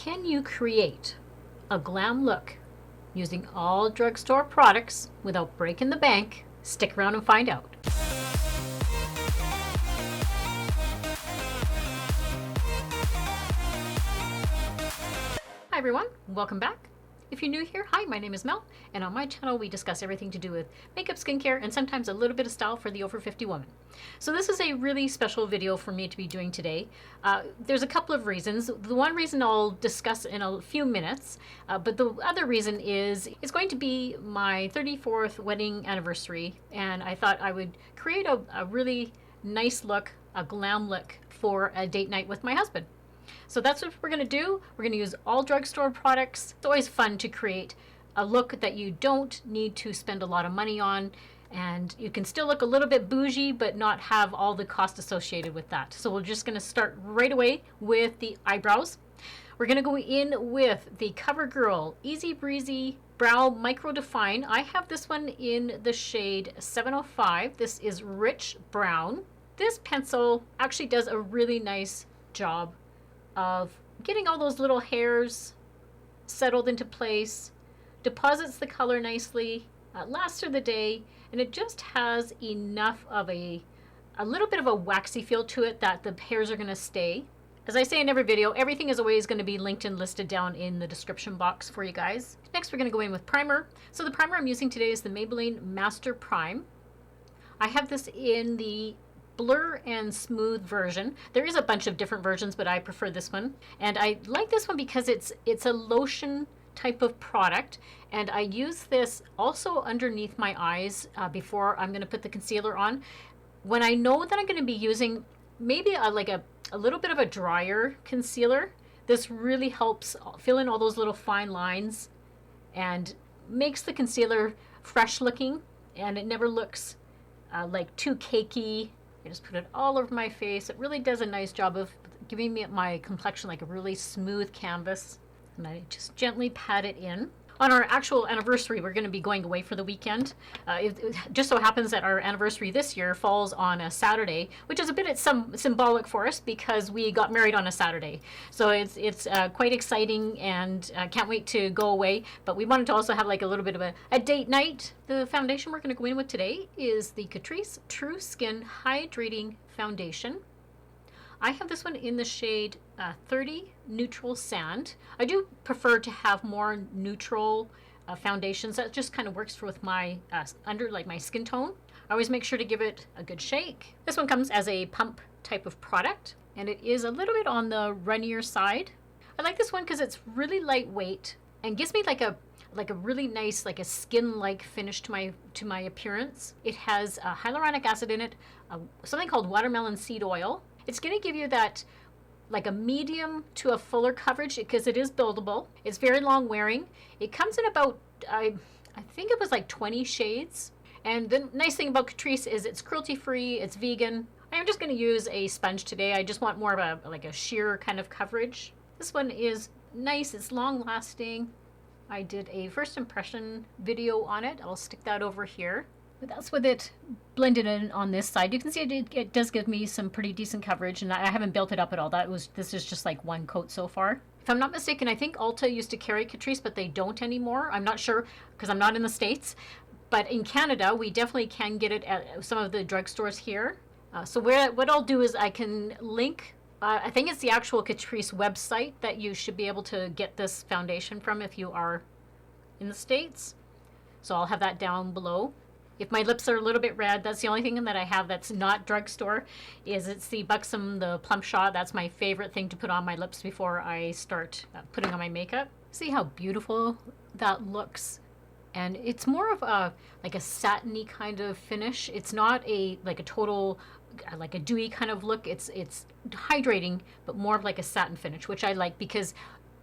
Can you create a glam look using all drugstore products without breaking the bank? Stick around and find out. Hi everyone, welcome back. If you're new here, hi, my name is Mel, and on my channel we discuss everything to do with makeup, skincare, and sometimes a little bit of style for the over 50 woman. So this is a really special video for me to be doing today. There's a couple of reasons. The one reason I'll discuss in a few minutes, but the other reason is it's going to be my 34th wedding anniversary, and I thought I would create a really nice look, a glam look for a date night with my husband. So that's what we're going to do. We're going to use all drugstore products. It's always fun to create a look that you don't need to spend a lot of money on, and you can still look a little bit bougie but not have all the cost associated with that. So we're just going to start right away with the eyebrows. We're going to go in with the Covergirl Easy Breezy Brow Micro Define. I have this one in the shade 705. This is rich brown. This pencil actually does a really nice job of getting all those little hairs settled into place, deposits the color nicely, lasts through the day, and it just has enough of a little bit of a waxy feel to it that the hairs are going to stay. As I say in every video, everything is always going to be linked and listed down in the description box for you guys. Next, we're going to go in with primer. So the primer I'm using today is the Maybelline Master Prime. I have this in the blur and smooth version. There is a bunch of different versions, but I prefer this one. And I like this one because it's a lotion type of product. And I use this also underneath my eyes before I'm going to put the concealer on. When I know that I'm going to be using maybe a little bit of a drier concealer, this really helps fill in all those little fine lines and makes the concealer fresh looking, and it never looks like too cakey. I just put it all over my face. It really does a nice job of giving me my complexion like a really smooth canvas. And I just gently pat it in. On our actual anniversary, we're going to be going away for the weekend. It just so happens that our anniversary this year falls on a Saturday, which is a bit symbolic for us because we got married on a Saturday. So it's quite exciting, and can't wait to go away. But we wanted to also have like a little bit of a date night. The foundation we're going to go in with today is the Catrice True Skin Hydrating Foundation. I have this one in the shade 30 Neutral Sand. I do prefer to have more neutral foundations. That just kind of works with my my skin tone. I always make sure to give it a good shake. This one comes as a pump type of product, and it is a little bit on the runnier side. I like this one because it's really lightweight and gives me like a really nice, like a skin-like finish to my appearance. It has hyaluronic acid in it, something called watermelon seed oil. It's going to give you that like a medium to a fuller coverage because it is buildable. It's very long wearing. It comes in about, I think it was like 20 shades. And the nice thing about Catrice is it's cruelty-free, it's vegan. I'm just going to use a sponge today. I just want more of a sheer kind of coverage. This one is nice, it's long lasting. I did a first impression video on it. I'll stick that over here. But that's with it blended in on this side. You can see it does give me some pretty decent coverage, and I haven't built it up at all. This is just like one coat so far. If I'm not mistaken, I think Ulta used to carry Catrice, but they don't anymore. I'm not sure because I'm not in the States. But in Canada, we definitely can get it at some of the drugstores here. So what I'll do is I can link, I think it's the actual Catrice website that you should be able to get this foundation from if you are in the States. So I'll have that down below. If my lips are a little bit red, that's the only thing that I have that's not drugstore, is it's the Buxom, the Plump shot. That's my favorite thing to put on my lips before I start putting on my makeup. See how beautiful that looks? And it's more of a satiny kind of finish. It's not a total like a dewy kind of look. It's hydrating, but more of like a satin finish, which I like because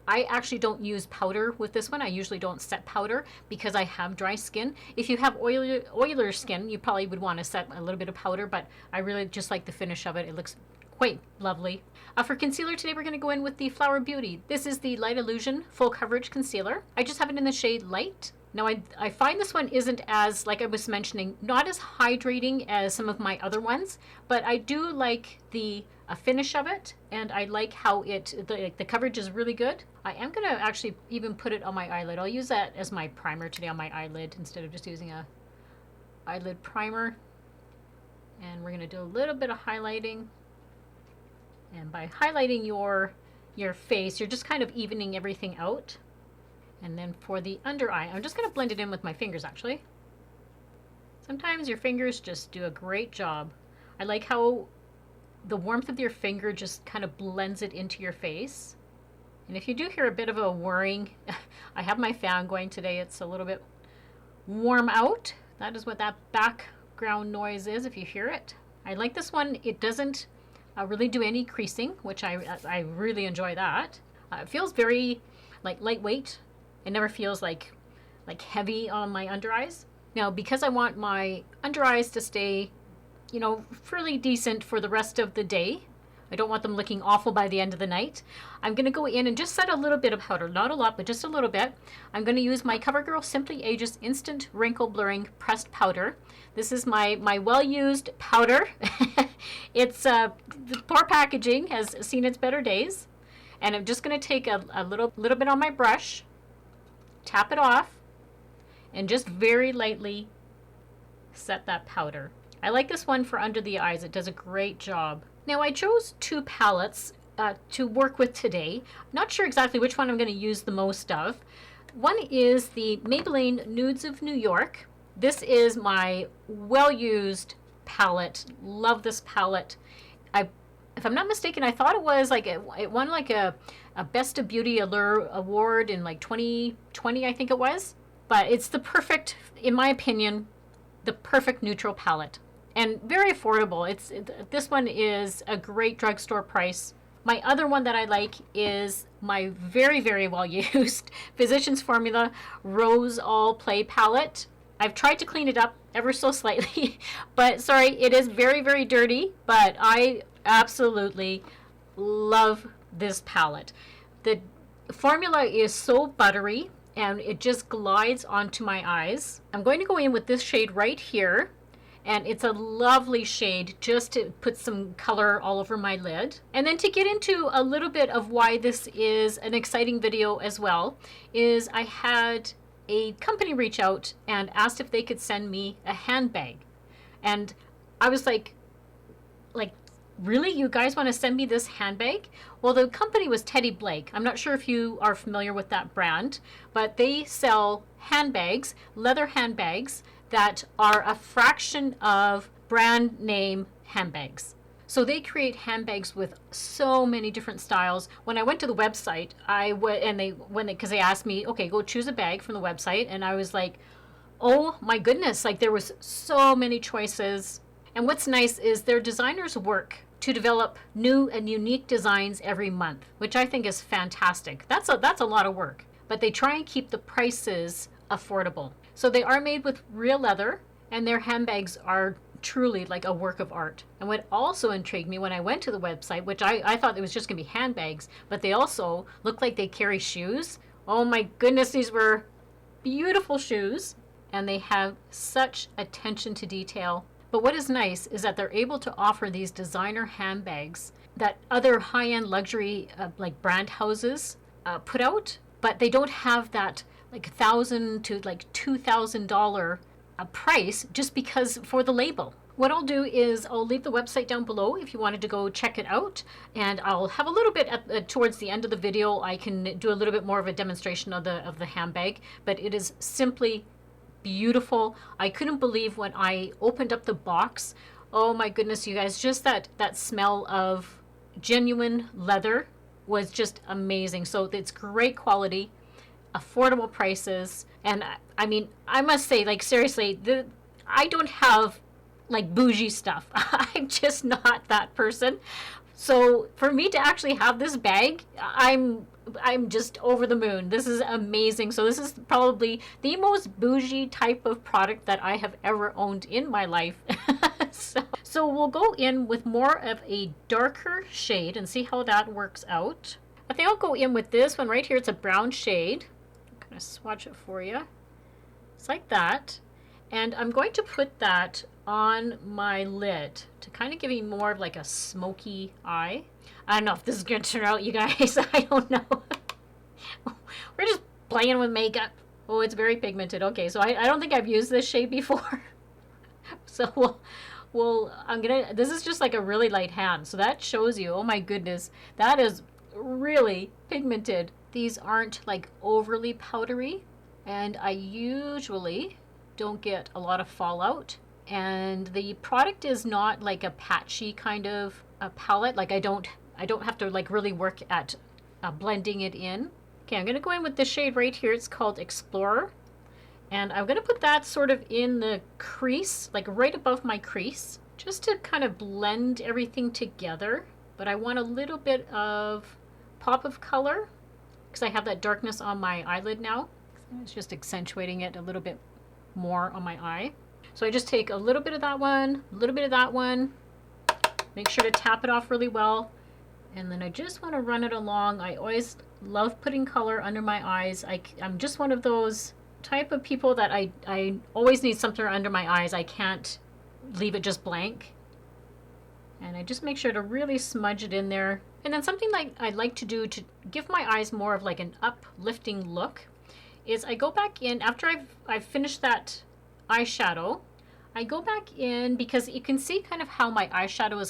I actually don't use powder with this one. I usually don't set powder because I have dry skin. If you have oilier skin, you probably would want to set a little bit of powder, but I really just like the finish of it. It looks quite lovely. For concealer today, we're going to go in with the Flower Beauty. This is the Light Illusion Full Coverage Concealer. I just have it in the shade Light. Now I find this one isn't as, like I was mentioning, not as hydrating as some of my other ones, but I do like the finish of it, and I like how the coverage is really good. I am going to actually even put it on my eyelid. I'll use that as my primer today on my eyelid instead of just using a eyelid primer. And we're going to do a little bit of highlighting. And by highlighting your face, you're just kind of evening everything out. And then for the under eye, I'm just going to blend it in with my fingers actually. Sometimes your fingers just do a great job. I like how the warmth of your finger just kind of blends it into your face. And if you do hear a bit of a whirring, I have my fan going today. It's a little bit warm out. That is what that background noise is if you hear it. I like this one. It doesn't really do any creasing, which I really enjoy that. It feels very like lightweight. It never feels like heavy on my under eyes. Now, because I want my under eyes to stay, you know, fairly decent for the rest of the day, I don't want them looking awful by the end of the night, I'm going to go in and just set a little bit of powder. Not a lot, but just a little bit. I'm going to use my Covergirl Simply Ageless Instant Wrinkle Blurring Pressed Powder. This is my well-used powder. It's the poor packaging has seen its better days. And I'm just going to take a little bit on my brush, tap it off, and just very lightly set that powder. I like this one for under the eyes. It does a great job. Now I chose two palettes to work with today. Not sure exactly which one I'm going to use the most of. One is the Maybelline Nudes of New York. This is my well-used palette. Love this palette. If I'm not mistaken, I thought it was like it won like a Best of Beauty Allure award in like 2020, I think it was. But it's the perfect, in my opinion, the perfect neutral palette. And very affordable. This one is a great drugstore price. My other one that I like is my very, very well used Physicians Formula Rose All Play palette. I've tried to clean it up ever so slightly, but sorry, it is very, very dirty, but I absolutely love this palette. The formula is so buttery and it just glides onto my eyes. I'm going to go in with this shade right here. And it's a lovely shade just to put some color all over my lid. And then to get into a little bit of why this is an exciting video as well, is I had a company reach out and asked if they could send me a handbag. And I was like, really? You guys want to send me this handbag? Well, the company was Teddy Blake. I'm not sure if you are familiar with that brand, but they sell handbags, leather handbags, that are a fraction of brand name handbags. So they create handbags with so many different styles. When I went to the website, because they asked me, okay, go choose a bag from the website, and I was like, oh my goodness, like there was so many choices. And what's nice is their designers work to develop new and unique designs every month, which I think is fantastic. That's a lot of work, but they try and keep the prices affordable. So they are made with real leather, and their handbags are truly like a work of art. And what also intrigued me when I went to the website, which I thought it was just gonna be handbags, but they also look like they carry shoes. Oh my goodness, these were beautiful shoes, and they have such attention to detail. But what is nice is that they're able to offer these designer handbags that other high-end luxury like brand houses put out, but they don't have that like $1,000 to like $2,000 price just because for the label. What I'll do is I'll leave the website down below if you wanted to go check it out, and I'll have a little bit towards the end of the video. I can do a little bit more of a demonstration of the handbag, but it is simply beautiful. I couldn't believe when I opened up the box. Oh my goodness, you guys, just that smell of genuine leather was just amazing. So it's great quality, affordable prices, and I mean, I must say, like seriously, I don't have like bougie stuff. I'm just not that person. So for me to actually have this bag, I'm just over the moon. This is amazing. So this is probably the most bougie type of product that I have ever owned in my life. So we'll go in with more of a darker shade and see how that works out. I think I'll go in with this one right here. It's a brown shade. I'm gonna swatch it for you. It's like that. And I'm going to put that on my lid to kind of give me more of like a smoky eye. I don't know if this is going to turn out, you guys. I don't know. We're just playing with makeup. Oh, it's very pigmented. Okay, so I don't think I've used this shade before. So this is just like a really light hand. So that shows you, oh my goodness, that is really pigmented. These aren't like overly powdery, and I usually don't get a lot of fallout. And the product is not like a patchy kind of a palette. Like I don't have to like really work at blending it in. Okay, I'm gonna go in with the shade right here. It's called Explorer. And I'm gonna put that sort of in the crease, like right above my crease, just to kind of blend everything together. But I want a little bit of pop of color because I have that darkness on my eyelid now. It's just accentuating it a little bit more on my eye. So I just take a little bit of that one, a little bit of that one, make sure to tap it off really well, and then I just want to run it along. I always love putting color under my eyes. I'm just one of those type of people that I always need something under my eyes. I can't leave it just blank. And I just make sure to really smudge it in there. And then something like I like to do to give my eyes more of like an uplifting look is I go back in after I've finished that eyeshadow. I go back in because you can see kind of how my eyeshadow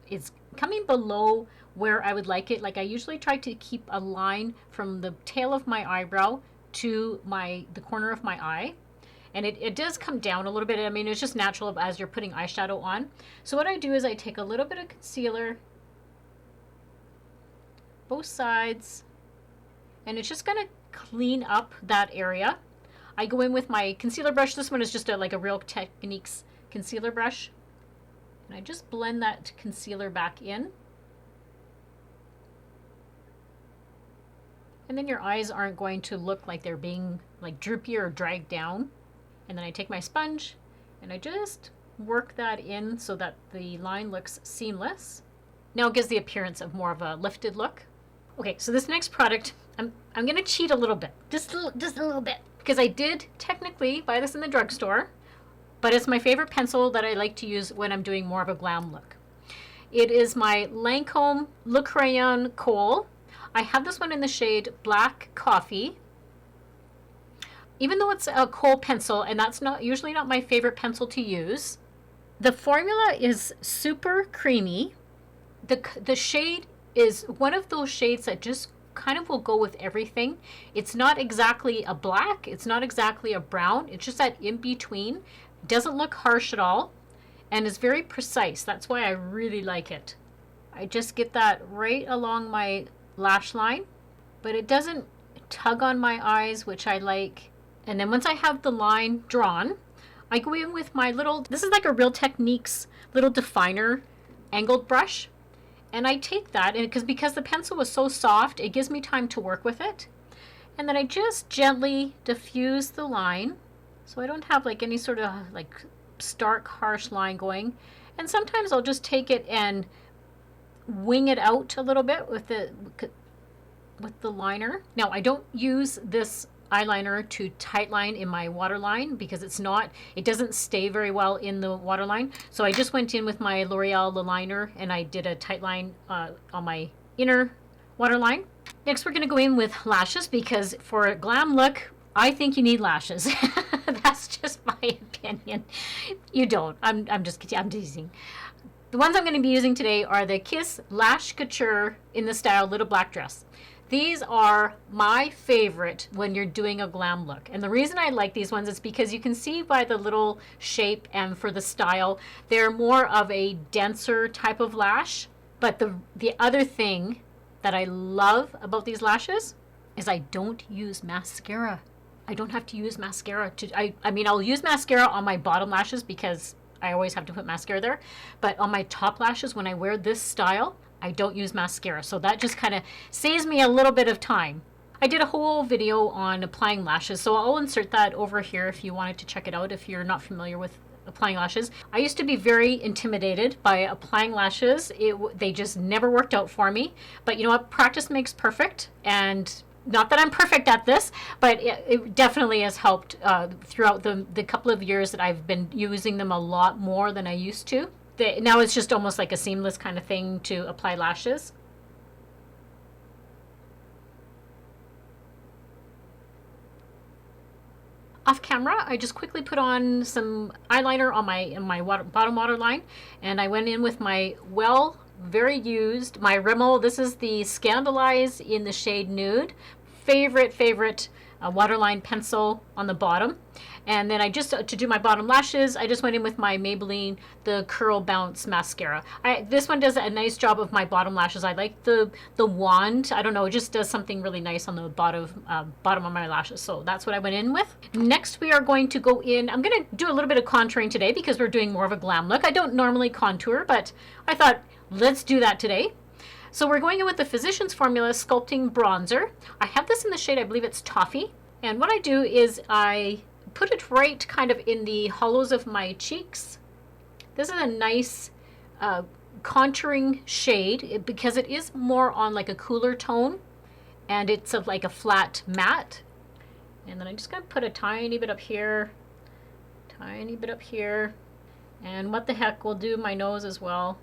is coming below where I would like it. Like I usually try to keep a line from the tail of my eyebrow to the corner of my eye. And it does come down a little bit. I mean, it's just natural as you're putting eyeshadow on. So what I do is I take a little bit of concealer, both sides, and it's just gonna clean up that area. I go in with my concealer brush. This one is just like a Real Techniques concealer brush. And I just blend that concealer back in. And then your eyes aren't going to look like they're being like droopy or dragged down. And then I take my sponge and I just work that in so that the line looks seamless. Now it gives the appearance of more of a lifted look. Okay, so this next product, I'm gonna cheat a little bit, just a little bit, because I did technically buy this in the drugstore, but it's my favorite pencil that I like to use when I'm doing more of a glam look. It is my Lancome Le Crayon Khol. I have this one in the shade Black Coffee. Even though it's a Khol pencil, and that's usually not my favorite pencil to use, the formula is super creamy. The shade is one of those shades that just kind of will go with everything. It's not exactly a black, it's not exactly a brown, it's just that in between. It doesn't look harsh at all, and is very precise. That's why I really like it. I just get that right along my lash line, but it doesn't tug on my eyes, which I like. And then once I have the line drawn, I go in with my this is like a Real Techniques little definer angled brush. And I take that, and because the pencil was so soft, it gives me time to work with it. And then I just gently diffuse the line, so I don't have like any sort of like stark, harsh line going. And sometimes I'll just take it and wing it out a little bit with the liner. Now I don't use this eyeliner to tightline in my waterline because it doesn't stay very well in the waterline. So I just went in with my L'Oreal Le Liner and I did a tightline on my inner waterline. Next we're going to go in with lashes because for a glam look, I think you need lashes. That's just my opinion. You don't. I'm just kidding. I'm teasing. The ones I'm going to be using today are the Kiss Lash Couture in the style Little Black Dress. These are my favorite when you're doing a glam look. And the reason I like these ones is because you can see by the little shape and for the style, they're more of a denser type of lash. But the other thing that I love about these lashes is I don't use mascara. I don't have to use mascara I mean, I'll use mascara on my bottom lashes because I always have to put mascara there. But on my top lashes, when I wear this style, I don't use mascara, so that just kind of saves me a little bit of time. I did a whole video on applying lashes, so I'll insert that over here if you wanted to check it out if you're not familiar with applying lashes. I used to be very intimidated by applying lashes. They just never worked out for me. But you know what? Practice makes perfect, and not that I'm perfect at this, but it definitely has helped throughout the couple of years that I've been using them a lot more than I used to. Now it's just almost like a seamless kind of thing to apply lashes. Off camera, I just quickly put on some eyeliner on my bottom waterline, and I went in with my very used, my Rimmel. This is the Scandaleyes in the shade Nude. Favorite waterline pencil on the bottom. And then I just, to do my bottom lashes, I just went in with my Maybelline, the Curl Bounce Mascara. This one does a nice job of my bottom lashes. I like the wand. I don't know, it just does something really nice on the bottom of my lashes. So that's what I went in with. Next we are going to go in, I'm going to do a little bit of contouring today because we're doing more of a glam look. I don't normally contour, but I thought, let's do that today. So we're going in with the Physicians Formula Sculpting Bronzer. I have this in the shade, I believe it's Toffee. And what I do is I put it right kind of in the hollows of my cheeks. This is a nice contouring shade because it is more on like a cooler tone, and it's like a flat matte. And then I'm just going to put a tiny bit up here, and what the heck, we'll do my nose as well.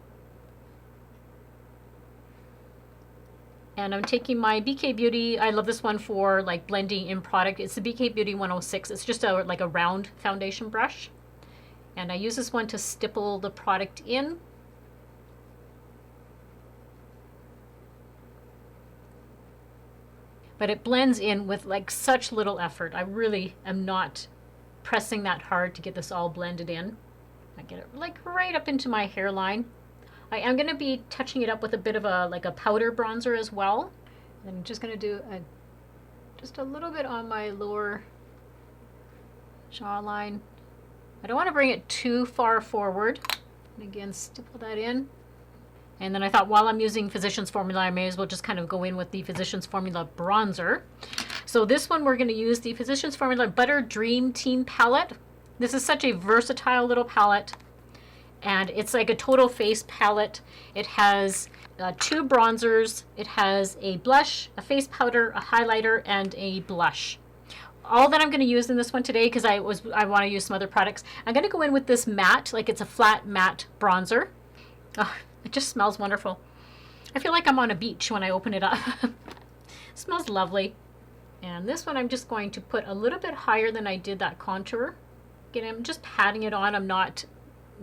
And I'm taking my BK Beauty, I love this one for like blending in product. It's the BK Beauty 106. It's just like a round foundation brush. And I use this one to stipple the product in. But it blends in with like such little effort. I really am not pressing that hard to get this all blended in. I get it like right up into my hairline. I am going to be touching it up with a bit of a powder bronzer as well. And I'm just going to do just a little bit on my lower jawline. I don't want to bring it too far forward. And again, stipple that in. And then I thought while I'm using Physicians Formula, I may as well just kind of go in with the Physicians Formula bronzer. So this one we're going to use the Physicians Formula Butter Dream Team palette. This is such a versatile little palette. And it's like a total face palette. It has 2 bronzers, it has a blush, a face powder, a highlighter, and a blush. All that I'm going to use in this one today, because I want to use some other products, I'm going to go in with this matte, like it's a flat matte bronzer. Oh, it just smells wonderful. I feel like I'm on a beach when I open it up. It smells lovely. And this one I'm just going to put a little bit higher than I did that contour. Again, I'm just patting it on. I'm not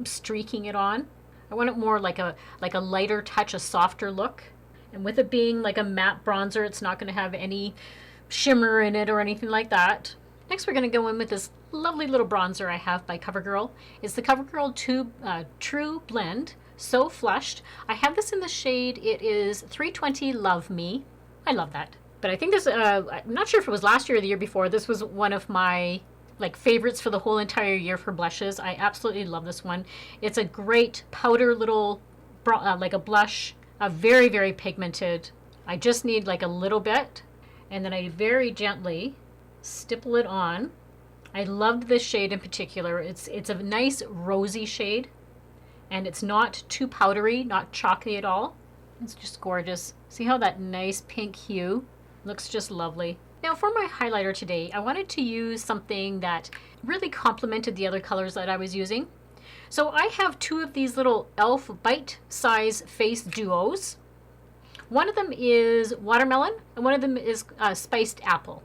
streaking it on. I want it more like a lighter touch, a softer look. And with it being like a matte bronzer, it's not going to have any shimmer in it or anything like that. Next we're going to go in with this lovely little bronzer I have by Covergirl. It's the Covergirl TruBlend So Flushed. I have this in the shade, it is 320 Love Me. I love that. But I think this, I'm not sure if it was last year or the year before, this was one of my favorites for the whole entire year for blushes. I absolutely love this one. It's a great powder little like a blush, very, very pigmented. I just need like a little bit, and then I very gently stipple it on. I loved this shade in particular. It's a nice rosy shade, and it's not too powdery, not chalky at all. It's just gorgeous. See how that nice pink hue looks just lovely. Now for my highlighter today, I wanted to use something that really complemented the other colors that I was using. So I have 2 of these little e.l.f. bite size face duos. One of them is watermelon and one of them is spiced apple.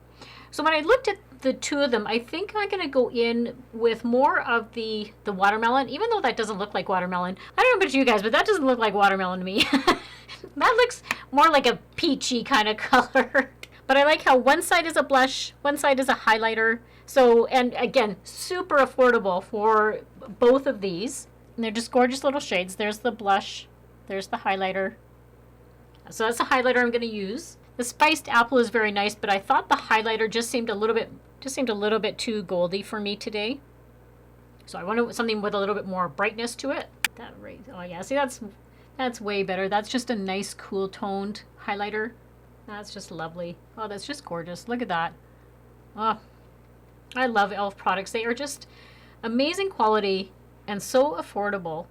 So when I looked at the 2 of them, I think I'm going to go in with more of the watermelon, even though that doesn't look like watermelon. I don't know about you guys, but that doesn't look like watermelon to me. That looks more like a peachy kind of color. But I like how one side is a blush, one side is a highlighter. So, and again, super affordable for both of these. And they're just gorgeous little shades. There's the blush, there's the highlighter. So that's the highlighter I'm going to use. The spiced apple is very nice, but I thought the highlighter just seemed a little bit too goldy for me today. So I wanted something with a little bit more brightness to it. That right. Oh yeah, see that's way better. That's just a nice cool toned highlighter. That's just lovely. Oh, that's just gorgeous. Look at that. Oh, I love e.l.f. products. They are just amazing quality and so affordable.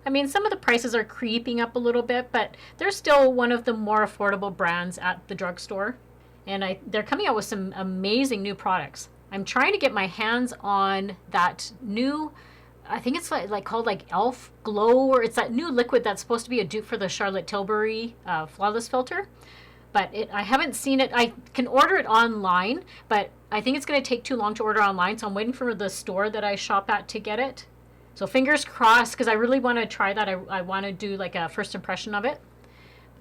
I mean, some of the prices are creeping up a little bit, but they're still one of the more affordable brands at the drugstore. And they're coming out with some amazing new products. I'm trying to get my hands on that new, I think it's like called like Elf Glow, or it's that new liquid that's supposed to be a dupe for the Charlotte Tilbury Flawless Filter. But I haven't seen it. I can order it online, but I think it's going to take too long to order online, so I'm waiting for the store that I shop at to get it. So fingers crossed, because I really want to try that. I want to do like a first impression of it.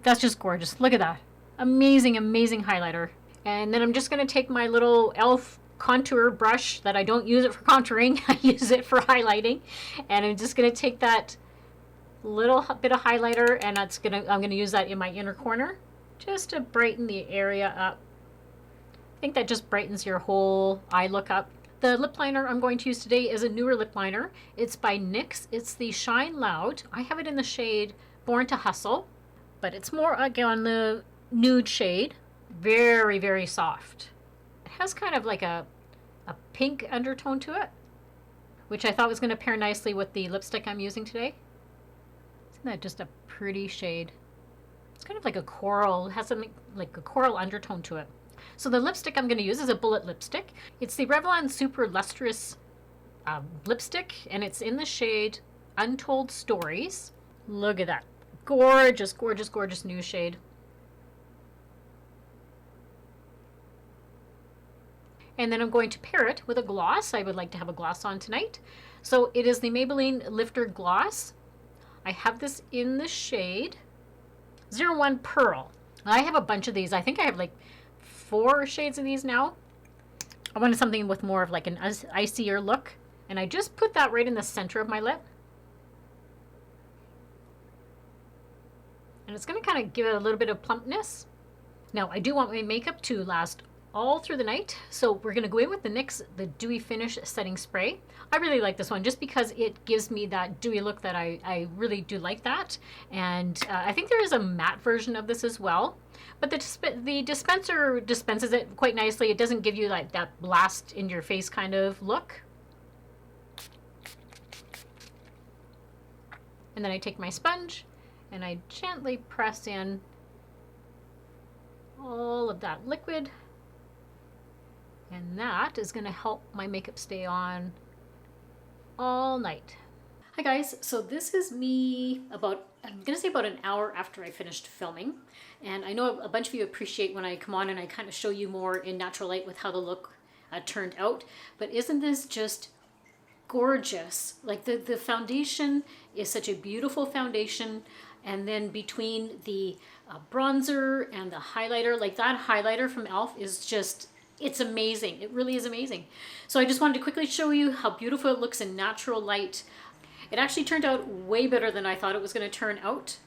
That's just gorgeous. Look at that. Amazing, amazing highlighter. And then I'm just going to take my little e.l.f. contour brush that I don't use it for contouring. I use it for highlighting. And I'm just going to take that little bit of highlighter, and I'm going to use that in my inner corner just to brighten the area up. I think that just brightens your whole eye look up. The lip liner I'm going to use today is a newer lip liner. It's by NYX. It's the Shine Loud. I have it in the shade Born to Hustle, but it's more again the nude shade. Very, very soft. It has kind of like a pink undertone to it, which I thought was going to pair nicely with the lipstick I'm using today. Isn't that just a pretty shade? It's kind of like a coral. It has something like a coral undertone to it. So the lipstick I'm going to use is a bullet lipstick. It's the Revlon Super Lustrous lipstick, and it's in the shade Untold Stories. Look at that. Gorgeous, gorgeous, gorgeous new shade. And then I'm going to pair it with a gloss. I would like to have a gloss on tonight. So it is the Maybelline Lifter Gloss. I have this in the shade 01 Pearl. I have a bunch of these. I think I have like 4 shades of these now. I wanted something with more of like an icier look. And I just put that right in the center of my lip. And it's going to kind of give it a little bit of plumpness. Now, I do want my makeup to last all through the night, so we're going to go in with the NYX the Dewy Finish Setting Spray. I really like this one just because it gives me that dewy look that I really do like that. And I think there is a matte version of this as well, but the dispenser dispenses it quite nicely. It doesn't give you like that blast in your face kind of look. And then I take my sponge and I gently press in all of that liquid. And that is going to help my makeup stay on all night. Hi guys, so this is me I'm going to say about an hour after I finished filming. And I know a bunch of you appreciate when I come on and I kind of show you more in natural light with how the look turned out. But isn't this just gorgeous? Like the foundation is such a beautiful foundation. And then between the bronzer and the highlighter, like that highlighter from e.l.f. is just, it's amazing. It really is amazing. So I just wanted to quickly show you how beautiful it looks in natural light. It actually turned out way better than I thought it was going to turn out.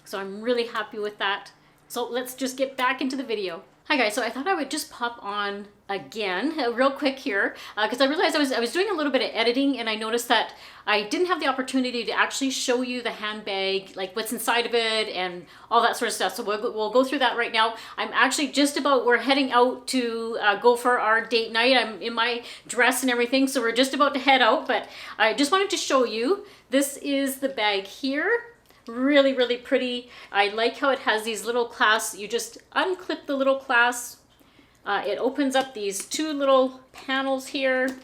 So I'm really happy with that. So let's just get back into the video. Hi guys, so I thought I would just pop on again real quick here because I realized I was doing a little bit of editing, and I noticed that I didn't have the opportunity to actually show you the handbag, like what's inside of it and all that sort of stuff. So we'll go through that right now. I'm actually just about, we're heading out to go for our date night. I'm in my dress and everything, so we're just about to head out, but I just wanted to show you. This is the bag here. Really, really pretty. I like how it has these little clasps. You just unclip the little clasps. It opens up these 2 little panels here,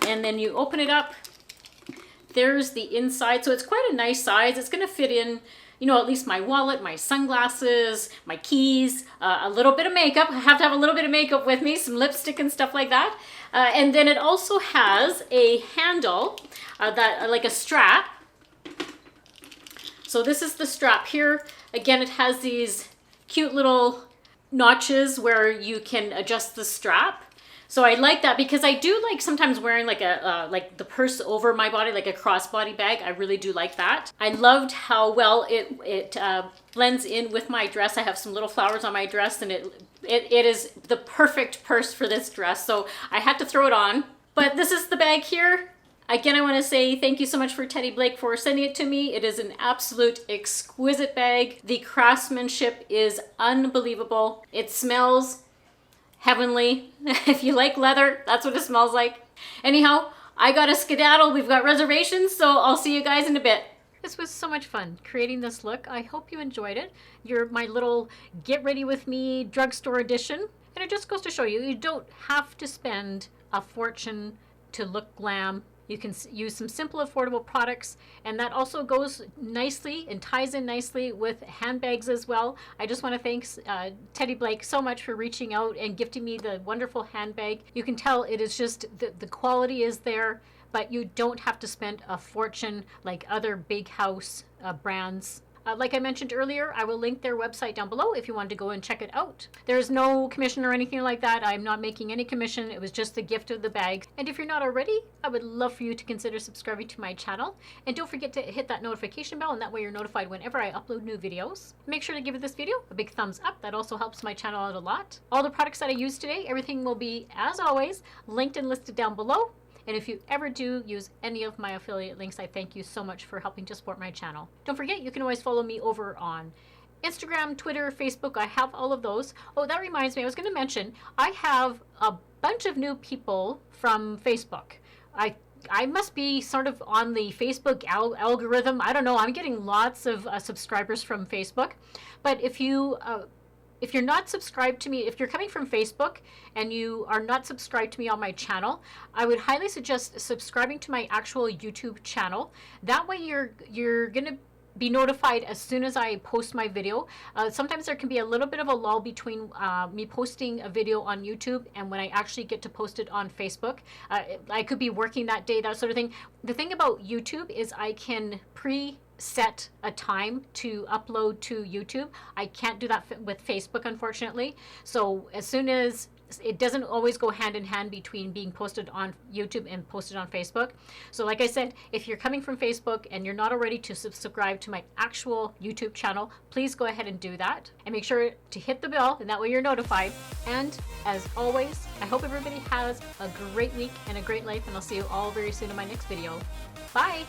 and then you open it up. There's the inside. So it's quite a nice size. It's going to fit in, you know, at least my wallet, my sunglasses, my keys, a little bit of makeup. I have to have a little bit of makeup with me, some lipstick and stuff like that. And then it also has a handle, like a strap. So this is the strap here. Again, it has these cute little notches where you can adjust the strap. So I like that because I do like sometimes wearing like like the purse over my body, like a crossbody bag. I really do like that. I loved how well it blends in with my dress. I have some little flowers on my dress, and it is the perfect purse for this dress. So I had to throw it on. But this is the bag here. Again, I want to say thank you so much for Teddy Blake for sending it to me. It is an absolute exquisite bag. The craftsmanship is unbelievable. It smells heavenly. If you like leather, that's what it smells like. Anyhow, I got a skedaddle. We've got reservations, so I'll see you guys in a bit. This was so much fun creating this look. I hope you enjoyed it. You're my little get ready with me drugstore edition. And it just goes to show you, you don't have to spend a fortune to look glam. You can use some simple, affordable products, and that also goes nicely and ties in nicely with handbags as well. I just want to thank Teddy Blake so much for reaching out and gifting me the wonderful handbag. You can tell it is just, the quality is there, but you don't have to spend a fortune like other big house brands. Like I mentioned earlier, I will link their website down below if you want to go and check it out. There is no commission or anything like that. I'm not making any commission. It was just the gift of the bag. And if you're not already, I would love for you to consider subscribing to my channel. And don't forget to hit that notification bell, and that way you're notified whenever I upload new videos. Make sure to give this video a big thumbs up. That also helps my channel out a lot. All the products that I use today, everything will be, as always, linked and listed down below. And if you ever do use any of my affiliate links, I thank you so much for helping to support my channel. Don't forget, you can always follow me over on Instagram, Twitter, Facebook. I have all of those. Oh, that reminds me, I was going to mention, I have a bunch of new people from Facebook. I must be sort of on the Facebook algorithm. I don't know. I'm getting lots of subscribers from Facebook. But if you're not subscribed to me, if you're coming from Facebook and you are not subscribed to me on my channel, I would highly suggest subscribing to my actual YouTube channel. That way you're going to be notified as soon as I post my video. Sometimes there can be a little bit of a lull between me posting a video on YouTube and when I actually get to post it on Facebook. I could be working that day, that sort of thing. The thing about YouTube is I can set a time to upload to YouTube. I can't do that with Facebook, unfortunately. So as soon as it doesn't always go hand in hand between being posted on YouTube and posted on Facebook. So like I said, if you're coming from Facebook and you're not already to subscribe to my actual YouTube channel, please go ahead and do that. And make sure to hit the bell, and that way you're notified. And as always, I hope everybody has a great week and a great life, and I'll see you all very soon in my next video. Bye!